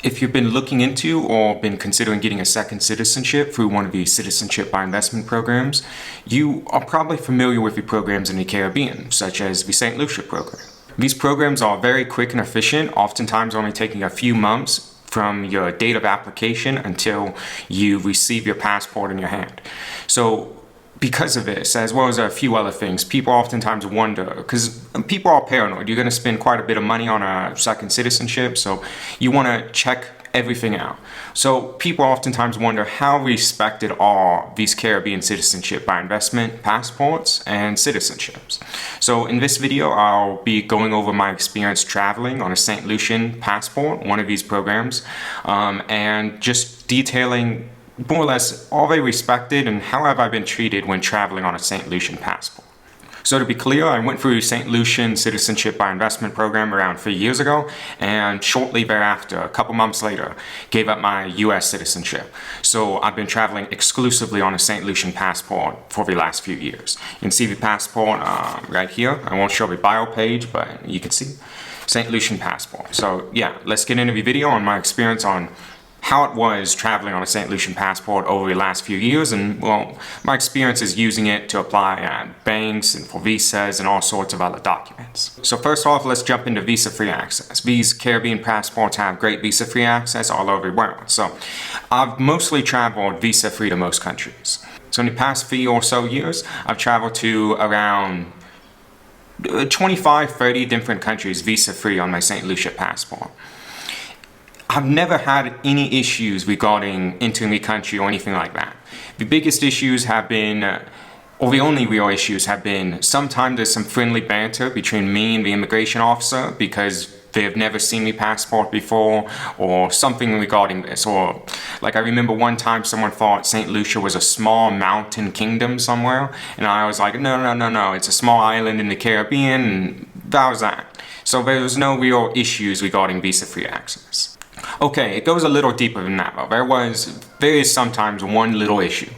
If you've been looking into or been considering getting a second citizenship through one of the citizenship by investment programs, you are probably familiar with the programs in the Caribbean, such as the Saint Lucian program. These programs are very quick and efficient, oftentimes only taking a few months from your date of application until you receive your passport in your hand. So because of this, as well as a few other things, people oftentimes wonder, because people are paranoid, you're going to spend quite a bit of money on a second citizenship, so you want to check everything out. So people oftentimes wonder, how respected are these Caribbean citizenship by investment passports and citizenships? So in this video, I'll be going over my experience traveling on a Saint Lucian passport, one of these programs, and just detailing more or less are they respected and how have I been treated when traveling on a Saint Lucian passport. So to be clear, I went through Saint Lucian Citizenship by Investment program around 3 years ago, and shortly thereafter, a couple months later, gave up my US citizenship. So I've been traveling exclusively on a Saint Lucian passport for the last few years. You can see the passport right here. I won't show the bio page, but you can see Saint Lucian passport. So yeah, let's get into the video on my experience on how it was traveling on a Saint Lucian passport over the last few years, and well, my experience is using it to apply at banks and for visas and all sorts of other documents. So first off, let's jump into visa-free access. These Caribbean passports have great visa-free access all over the world. So I've mostly traveled visa-free to most countries. So in the past 3 or so years, I've traveled to around 25-30 different countries visa-free on my Saint Lucia passport. I've never had any issues regarding entering the country or anything like that. The biggest issues have been, or the only real issues have been, sometimes there's some friendly banter between me and the immigration officer because they have never seen my passport before or something regarding this. Or like I remember one time someone thought St. Lucia was a small mountain kingdom somewhere, and I was like, no, it's a small island in the Caribbean, and that was that. So there was no real issues regarding visa-free access. Okay, it goes a little deeper than that though. There is sometimes one little issue.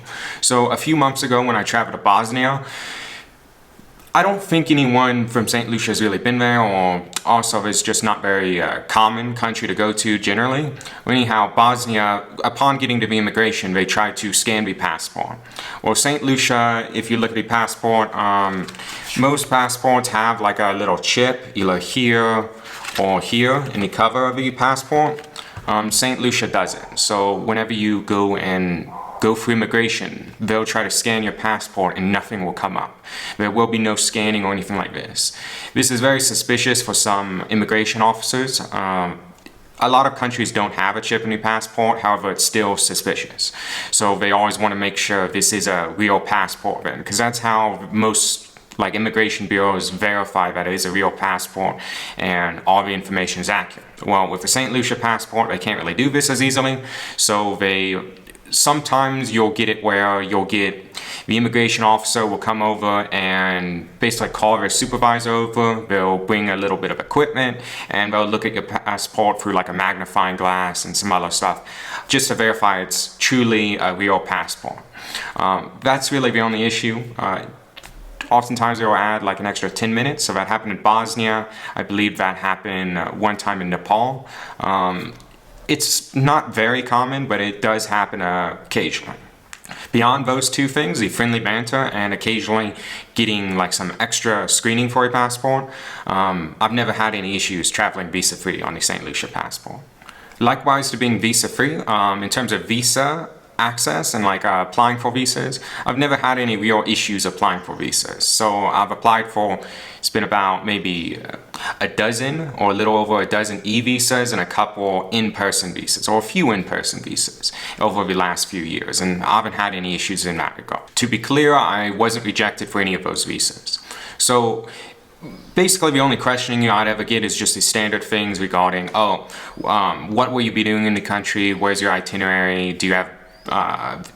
So a few months ago when I traveled to Bosnia, I don't think anyone from St. Lucia has really been there, or also it's just not very common country to go to generally. Anyhow, Bosnia, upon getting to the immigration, they tried to scan the passport. Well, St. Lucia, if you look at the passport, most passports have like a little chip, either here or here in the cover of the passport. St. Lucia doesn't. So whenever you go through immigration, they'll try to scan your passport and nothing will come up. There will be no scanning or anything like this. This is very suspicious for some immigration officers. A lot of countries don't have a chip in your passport, however, it's still suspicious. So they always want to make sure this is a real passport then, because that's how most immigration bureaus verify that it is a real passport and all the information is accurate. Well, with the St. Lucia passport, they can't really do this as easily, so sometimes you'll get it where the immigration officer will come over and basically call their supervisor over. They'll bring a little bit of equipment and they'll look at your passport through like a magnifying glass and some other stuff just to verify it's truly a real passport. That's really the only issue. Oftentimes they will add like an extra 10 minutes. So that happened in Bosnia. I believe that happened one time in Nepal. It's not very common, but it does happen occasionally. Beyond those two things, the friendly banter and occasionally getting like some extra screening for a passport, I've never had any issues traveling visa-free on the St. Lucia passport. Likewise to being visa-free, in terms of visa access and applying for visas, I've never had any real issues applying for visas. So I've applied for, it's been about maybe a dozen or a little over a dozen e-visas and a couple in-person visas, or a few in-person visas over the last few years, and I haven't had any issues in that regard. To be clear, I wasn't rejected for any of those visas. So basically the only questioning I'd ever get is just the standard things regarding, what will you be doing in the country, where's your itinerary, do you have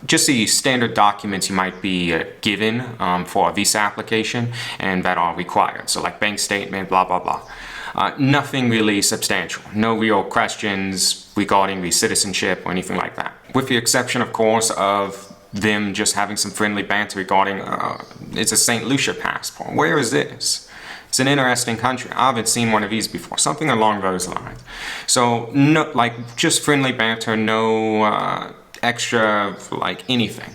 just the standard documents you might be given for a visa application and that are required. So like bank statement, blah, blah, blah. Nothing really substantial. No real questions regarding the citizenship or anything like that. With the exception, of course, of them just having some friendly banter regarding, it's a Saint Lucia passport. Where is this? It's an interesting country. I haven't seen one of these before. Something along those lines. So, no, like, just friendly banter, no extra, like, anything.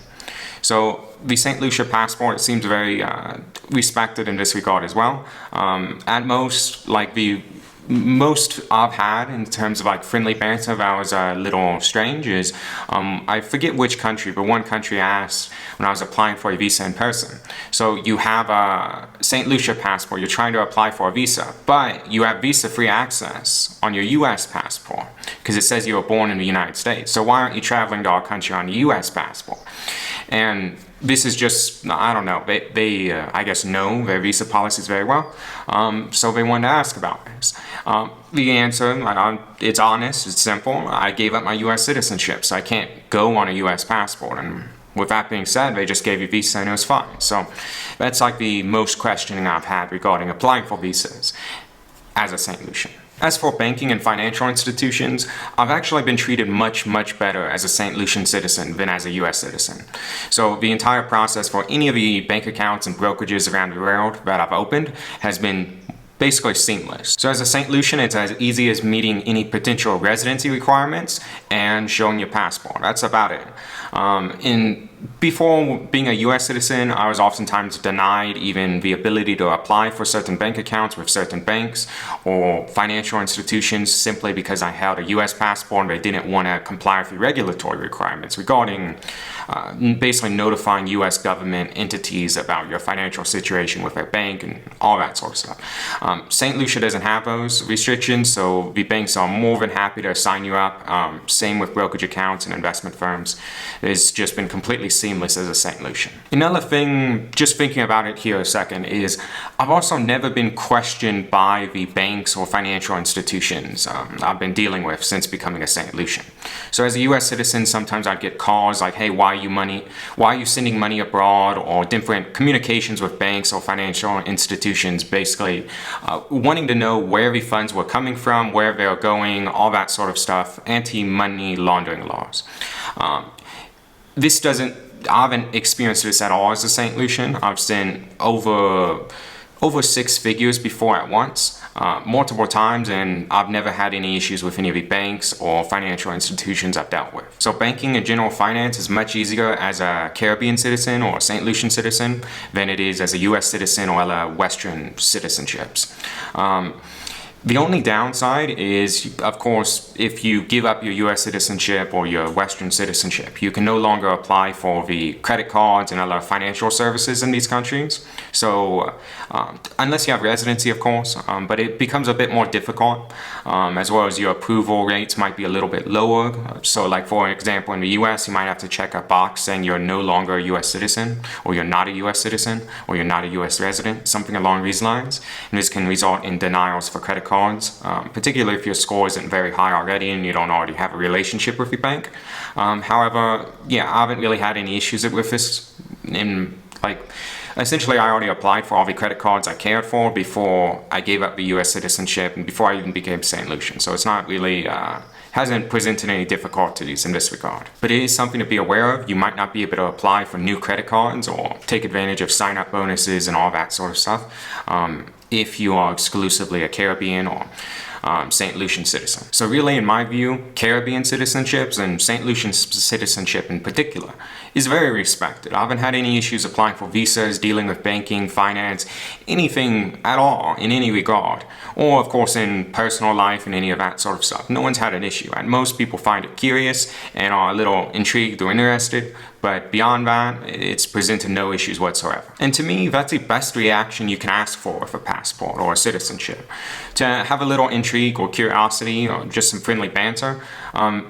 So, the Saint Lucia passport seems very respected in this regard as well. At most, like, the most I've had in terms of like friendly banter that was a little strange is I forget which country, but one country asked when I was applying for a visa in person. So you have a Saint Lucia passport, you're trying to apply for a visa, but you have visa-free access on your US passport because it says you were born in the United States. So why aren't you traveling to our country on a US passport? And this is just, I don't know, they I guess know their visa policies very well, so they wanted to ask about this. The answer, it's honest, it's simple. I gave up my US citizenship, so I can't go on a US passport, and with that being said, they just gave you a visa and it was fine. So that's like the most questioning I've had regarding applying for visas as a Saint Lucian. As for banking and financial institutions, I've actually been treated much, much better as a Saint Lucian citizen than as a US citizen. So the entire process for any of the bank accounts and brokerages around the world that I've opened has been basically seamless. So as a Saint Lucian, it's as easy as meeting any potential residency requirements and showing your passport. That's about it. Before being a US citizen, I was oftentimes denied even the ability to apply for certain bank accounts with certain banks or financial institutions simply because I held a US passport and they didn't want to comply with the regulatory requirements regarding basically notifying US government entities about your financial situation with their bank and all that sort of stuff. Saint Lucia doesn't have those restrictions, so the banks are more than happy to sign you up. Same with brokerage accounts and investment firms. It's just been completely seamless as a Saint Lucian. Another thing, just thinking about it here a second, is I've also never been questioned by the banks or financial institutions I've been dealing with since becoming a Saint Lucian. So as a US citizen, sometimes I'd get calls like, hey, why are you sending money abroad, or different communications with banks or financial institutions basically wanting to know where the funds were coming from, where they're going, all that sort of stuff, anti-money laundering laws. I haven't experienced this at all as a Saint Lucian. I've sent over 6 figures before at once, multiple times, and I've never had any issues with any of the banks or financial institutions I've dealt with. So banking and general finance is much easier as a Caribbean citizen or a Saint Lucian citizen than it is as a US citizen or a Western citizenships. The only downside is, of course, if you give up your US citizenship or your Western citizenship, you can no longer apply for the credit cards and other financial services in these countries. So, unless you have residency, of course, but it becomes a bit more difficult, as well as your approval rates might be a little bit lower. So, like for example, in the US, you might have to check a box saying you're no longer a US citizen, or you're not a US citizen, or you're not a US resident, something along these lines. And this can result in denials for credit cards. Particularly if your score isn't very high already and you don't already have a relationship with your bank. However, yeah, I haven't really had any issues with this. Essentially, I already applied for all the credit cards I cared for before I gave up the US citizenship and before I even became Saint Lucian. So it's not really, hasn't presented any difficulties in this regard. But it is something to be aware of. You might not be able to apply for new credit cards or take advantage of sign-up bonuses and all that sort of stuff if you are exclusively a Caribbean or Saint Lucian citizen. So really, in my view, Caribbean citizenships and Saint Lucian citizenship in particular is very respected. I haven't had any issues applying for visas, dealing with banking, finance, anything at all in any regard. Or of course in personal life and any of that sort of stuff. No one's had an issue, and most people find it curious and are a little intrigued or interested. But beyond that, it's presented no issues whatsoever. And to me, that's the best reaction you can ask for with a passport or a citizenship. To have a little intrigue or curiosity or just some friendly banter.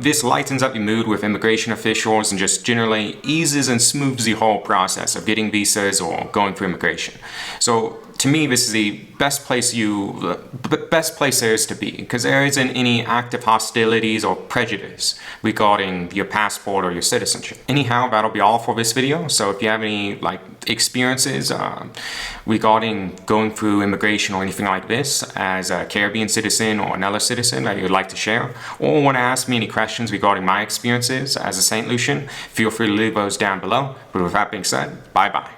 This lightens up the mood with immigration officials and just generally eases and smooths the whole process of getting visas or going through immigration. So to me, this is the best place there is to be, because there isn't any active hostilities or prejudice regarding your passport or your citizenship. Anyhow, that'll be all for this video. So if you have any experiences regarding going through immigration or anything like this as a Caribbean citizen or another citizen that you'd like to share, or want to ask me any questions regarding my experiences as a Saint Lucian, feel free to leave those down below. But with that being said, bye-bye.